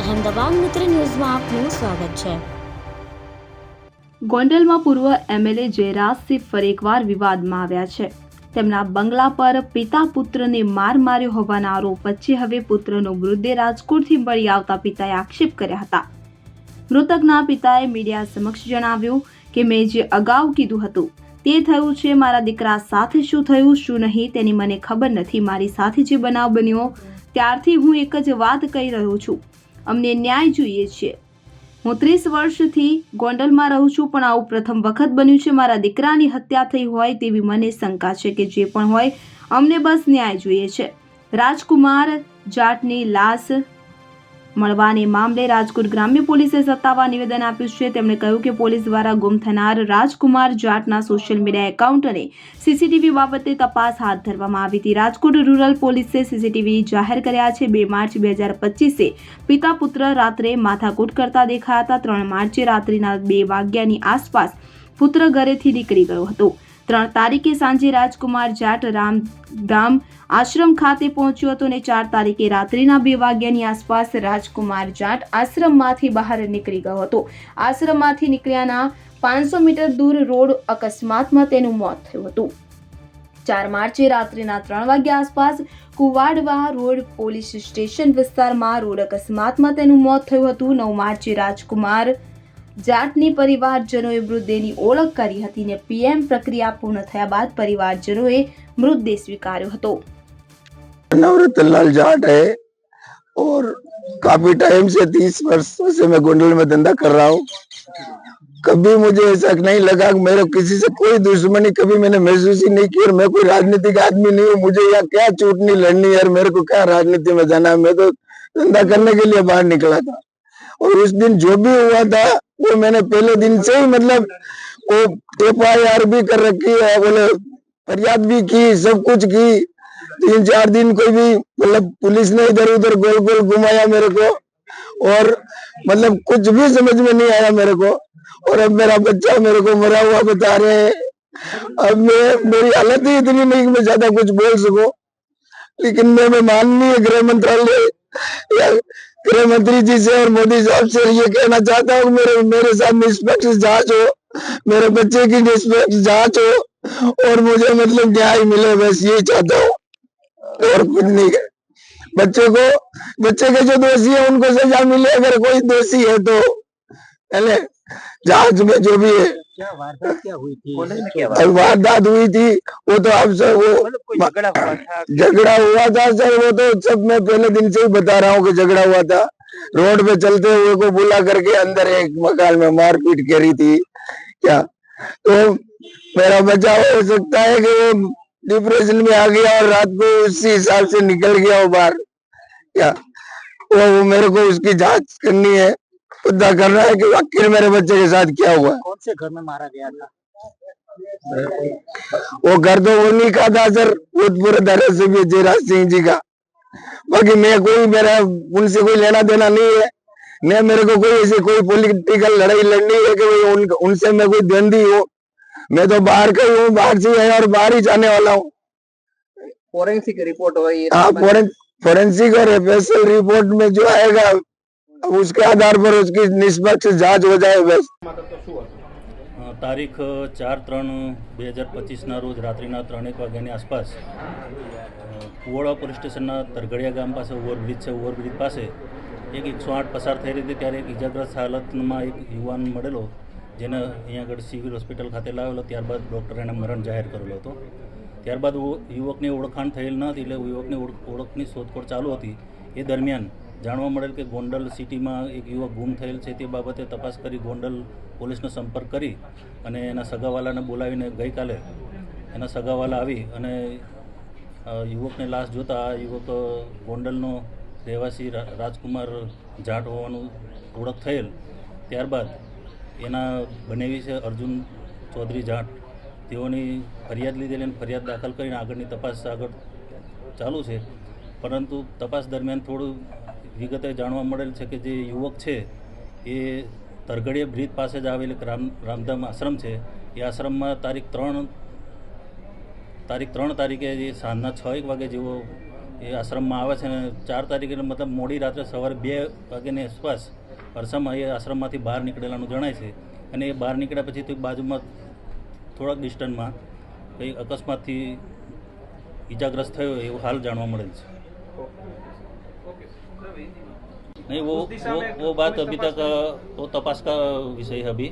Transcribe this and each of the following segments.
અહેમદાબાદ મિત્ર ન્યૂઝમાં આપનું સ્વાગત છે। ગોંડલમાં પૂર્વ એમએલએ જયરાજસિંહ ફરી એકવાર વિવાદમાં આવ્યા છે। તેમના બંગલા પર પિતા પુત્રને માર માર્યો હોવાના આરોપ વચ્ચે હવે પુત્રનો મૃતદેહ રાજકોટથી મળી આવતા પિતાએ આક્ષેપ કર્યા હતા। મૃતકના પિતાએ મીડિયા સમક્ષ જણાવ્યું કે મેં જે અગાઉ કીધું હતું તે થયું છે। મારા દીકરા સાથે શું થયું શું નહીં તેની મને ખબર નથી। મારી સાથે જે બનાવ બન્યો ત્યારથી હું એક જ વાત કહી રહ્યો છું, અમને ન્યાય જોઈએ છે। હું 30 વર્ષથી ગોંડલમાં રહું છું, પણ આવું પ્રથમ વખત બન્યું છે। મારા દીકરાની હત્યા થઈ હોય તેવી મને શંકા છે કે જે પણ હોય અમને બસ ન્યાય જોઈએ છે। રાજકુમાર જાટની લાશ મળવાને મામલે રાજકોટ ગ્રામ્ય પોલીસે સત્તાવાર નિવેદન આપ્યું છે। તેમણે કહ્યું કે પોલીસ દ્વારા ગુમ થનાર રાજકુમાર જાટના સોશિયલ મીડિયા એકાઉન્ટ અને સીસીટીવી બાબતે તપાસ હાથ ધરવામાં આવી હતી। રાજકોટ રૂરલ પોલીસે સીસીટીવી જાહેર કર્યા છે। 2 માર્ચ 2025 પિતા પુત્ર રાત્રે માથાકૂટ કરતા દેખાયા હતા। 3 માર્ચે રાત્રિના 2 વાગ્યાની આસપાસ પુત્ર ઘરેથી નીકળી ગયો હતો। 3 તારીખે સાંજે રાજકુમાર જાટ રામધામ આશ્રમ ખાતે પહોંચ્યો હતો અને 4 તારીખે રાત્રિના 2 વાગ્યાની આસપાસ રાજકુમાર જાટ આશ્રમમાંથી બહાર નીકળી ગયો હતો। આશ્રમમાંથી નીકળ્યાના 500 મીટર દૂર રોડ અકસ્માતમાં તેનું મોત થયું હતું। 4 માર્ચે રાત્રિના 3 વાગ્યા આસપાસ કુવાડવા રોડ પોલીસ સ્ટેશન વિસ્તારમાં રોડ અકસ્માતમાં તેનું મોત થયું હતું। 9 માર્ચે રાજકુમાર જાટની પરિવારજનોએ મૃતદેહની ઓળખ કરી હતી અને પીએમ પ્રક્રિયા પૂર્ણ થયા બાદ પરિવારજનોએ मृतदेह स्वीकार्यो હતો। नवरतनलाल जाट है और काफी टाइम से 30 वर्षों से मैं गोंडल में धंधा कर रहा हूँ। कभी मुझे ऐसा नहीं लगा कि मेरे किसी से कोई दुश्मनी कभी मैंने महसूस ही नहीं की। और मैं कोई राजनीतिक आदमी नहीं हूँ, मुझे यहाँ क्या चूटनी लड़नी है, मेरे को क्या राजनीति में जाना है। मैं तो धंधा करने के लिए बाहर निकला था और उस दिन जो भी हुआ था वो मैंने पहले दिन से ही मतलब वो FIR भी कर रखी है, बोले फरियाद भी की, सब कुछ की। 3-4 दिन कोई भी मतलब पुलिस ने इधर उधर गोल गोल घुमाया मेरे को और मतलब कुछ भी समझ में नहीं आया मेरे को। और अब मेरा बच्चा मेरे को मरा हुआ बता रहे हैं। अब मेरी हालत ही इतनी नहीं कि मैं ज्यादा कुछ बोल सकूं, लेकिन मैं माननीय गृह मंत्रालय या गृह मंत्री जी से और मोदी साहब से ये कहना चाहता हूँ मेरे साथ निष्पक्ष जांच हो, मेरे बच्चे की निष्पक्ष जांच हो और मुझे मतलब न्याय मिले, बस यही चाहता हूँ और कुछ नहीं। बच्चे के जो दोषी है उनको सजा मिले, अगर कोई दोषी है तो पहले जांच में जो भी है। क्या वारदात क्या हुई थी? वारदात हुई थी वो तो आप सब वो झगड़ा हुआ था सर, वो तो सब मैं पहले दिन से ही बता रहा हूँ कि झगड़ा हुआ था। रोड पे चलते हुए को बुला करके अंदर एक मकान में मारपीट करी थी क्या। तो मेरा बच्चा हो सकता है कि वो डिप्रेशन में आ गया और रात को उसी हिसाब से निकल गया वो बाहर क्या। वो मेरे को उसकी जांच करनी है, पता करना है कि आखिर मेरे बच्चे के साथ क्या हुआ। कौन से घर में मारा गया था? वो घर तो उन्हीं का था सर, भूतपूर्व धारासभ्य जयराज सिंह जी का। बाकी मैं कोई मेरा उनसे कोई लेना देना नहीं है, न मेरे को कोई ऐसी कोई पॉलिटिकल लड़ाई लड़नी है कि उनसे मैं कोई द्वंद्वी हूँ। मैं तो बाहर का ही हूँ, बाहर से है और बाहर ही जाने वाला हूँ। फोरेंसिक रिपोर्ट हुई हाँ, फोरेंसिक और एफएसएल रिपोर्ट में जो आएगा उसके आधार पर उसकी निष्पक्ष जांच हो जाए बस। તારીખ 4/3/2025ના રોજ રાત્રિના 3-1 વાગ્યાની આસપાસ કુવાડા પોલીસ સ્ટેશનના તરઘડિયા ગામ પાસે ઓવરબ્રિજ છે, ઓવરબ્રિજ પાસે એક 108 પસાર થઈ રહી હતી ત્યારે એક ઇજાગ્રસ્ત હાલતમાં એક યુવાન મળેલો, જેને અહીંયા આગળ સિવિલ હોસ્પિટલ ખાતે લાવેલો। ત્યારબાદ ડૉક્ટરે એને મરણ જાહેર કરેલો હતો। ત્યારબાદ યુવકની ઓળખાણ થયેલ ન હતી, એટલે યુવકની ઓળખની શોધખોળ ચાલુ હતી। એ દરમિયાન જાણવા મળેલ કે ગોંડલ સિટીમાં એક યુવક ગુમ થયેલ છે। તે બાબતે તપાસ કરી ગોંડલ પોલીસનો સંપર્ક કરી અને એના સગાવાલાને બોલાવીને ગઈકાલે એના સગાવાલા આવી અને યુવકની લાશ જોતા આ યુવક ગોંડલનો રહેવાસી રાજકુમાર જાટ હોવાનું ઓળખ થયેલ। ત્યારબાદ એના બનેવી છે અર્જુન ચૌધરી જાટ, તેઓની ફરિયાદ લીધેલી અને ફરિયાદ દાખલ કરીને આગળની તપાસ આગળ ચાલુ છે। પરંતુ તપાસ દરમિયાન થોડું વિગતે જાણવા મળેલ છે કે જે યુવક છે એ તરઘડિયા બ્રિજ પાસે જ આવેલ રામધામ આશ્રમ છે। એ આશ્રમમાં તારીખ 3 તારીખે જે સાંજના 6-1 વાગે જેવો એ આશ્રમમાં આવે છે અને 4 તારીખે મતલબ મોડી રાત્રે સવારે 2 વાગ્યાની આસપાસ અરસામાં એ આશ્રમમાંથી બહાર નીકળેલાનું જણાય છે અને એ બહાર નીકળ્યા પછી તો બાજુમાં થોડાક ડિસ્ટન્સમાં કંઈ અકસ્માતથી ઈજાગ્રસ્ત થયો એવું હાલ જાણવા મળેલ છે। नहीं वो बात अभी तक वो तपास का विषय है। अभी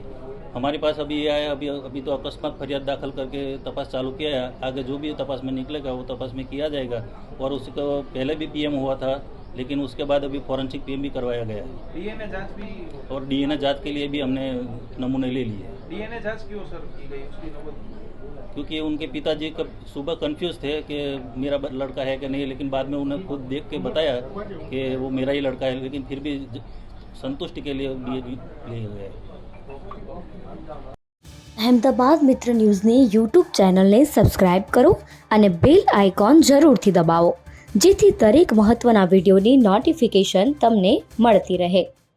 हमारे पास अभी ये आया, अभी तो अकस्मात फरियाद दाखिल करके तपास चालू किया है। आगे जो भी तपास में निकलेगा वो तपास में किया जाएगा। और उसको पहले भी पीएम हुआ था, लेकिन उसके बाद अभी फॉरेंसिक पीएम भी करवाया गया है। डीएनए जांच भी, और डीएनए जांच के लिए भी हमने नमूने ले लिए। डीएनए जांच क्यों सर की गई उसकी नौबत? क्योंकि उनके पिताजी कब सुबह कंफ्यूज थे कि मेरा लड़का है कि नहीं, लेकिन बाद में उन्हें खुद देख के बताया कि वो मेरा ही लड़का है, लेकिन फिर भी संतुष्टि के लिए लिए गए। અહેમદાબાદ મિત્ર ન્યૂઝની યુટ્યુબ ચેનલને સબસ્ક્રાઇબ કરો અને બેલ આઇકોન જરૂરથી દબાવો, જેથી દરેક મહત્ત્વના વિડીયોની નોટિફિકેશન તમને મળતી રહે।